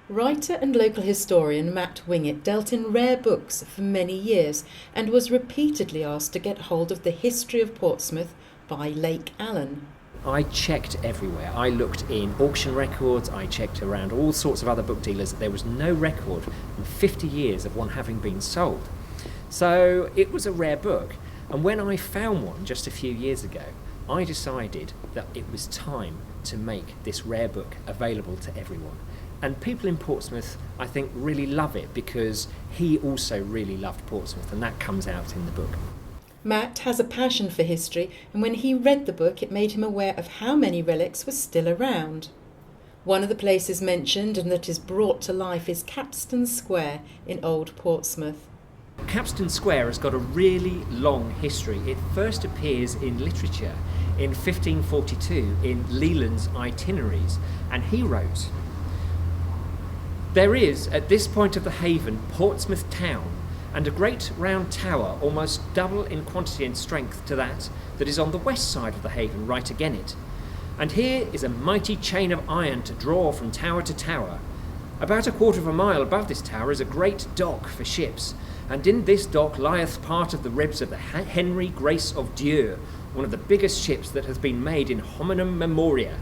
Writer and local historian Matt Wingett dealt in rare books for many years and was repeatedly asked to get hold of the History of Portsmouth by Lake Allen. I checked everywhere. I looked in auction records, I checked around all sorts of other book dealers. There was no record in 50 years of one having been sold. So it was a rare book. And when I found one just a few years ago, I decided that it was time to make this rare book available to everyone. And people in Portsmouth, I think, really love it because he also really loved Portsmouth, and that comes out in the book. Matt has a passion for history, and when he read the book, it made him aware of how many relics were still around. One of the places mentioned and that is brought to life is Capstan Square in Old Portsmouth. Capstan Square has got a really long history. It first appears in literature in 1542 in Leland's Itineraries, and he wrote, "There is, at this point of the haven, Portsmouth town, and a great round tower, almost double in quantity and strength to that is on the west side of the haven, right again it. And here is a mighty chain of iron to draw from tower to tower. About a quarter of a mile above this tower is a great dock for ships, and in this dock lieth part of the ribs of the Henry Grace of Dieu, one of the biggest ships that hath been made in hominum memoria.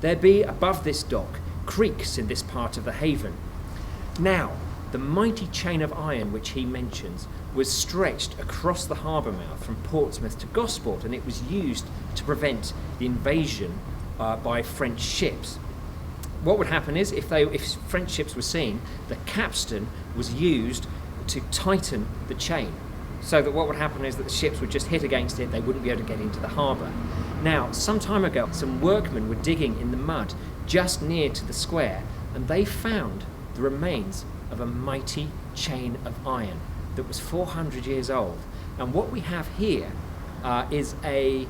There be above this dock creeks in this part of the haven." Now, the mighty chain of iron which he mentions was stretched across the harbour mouth from Portsmouth to Gosport, and it was used to prevent the invasion by French ships. What would happen is, if French ships were seen, the capstan was used to tighten the chain, so that what would happen is that the ships would just hit against it, they wouldn't be able to get into the harbour. Now, some time ago, some workmen were digging in the mud just near to the square, and they found the remains of a mighty chain of iron that was 400 years old. And what we have here is a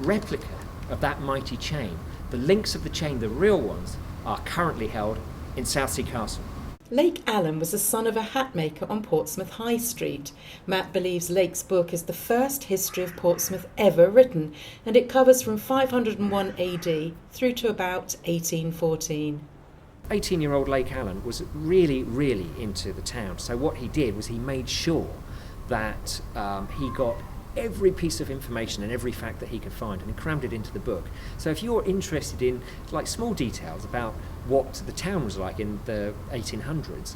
replica of that mighty chain. The links of the chain, the real ones, are currently held in Southsea Castle. Lake Allen was the son of a hat maker on Portsmouth High Street. Matt believes Lake's book is the first history of Portsmouth ever written, and it covers from 501 AD through to about 1814. 18-year-old Lake Allen was really, really into the town. So what he did was he made sure that he got every piece of information and every fact that he could find, and he crammed it into the book. So if you're interested in small details about what the town was like in the 1800s,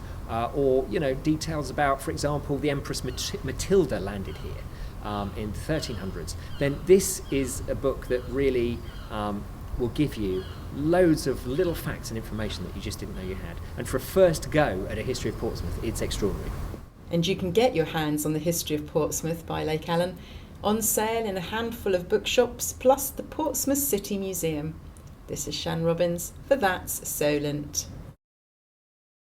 or details about, for example, the Empress Matilda landed here in the 1300s, then this is a book that really will give you loads of little facts and information that you just didn't know you had. And for a first go at a history of Portsmouth, it's extraordinary. And you can get your hands on the History of Portsmouth by Lake Allen on sale in a handful of bookshops, plus the Portsmouth City Museum. This is Shan Robins for That's Solent.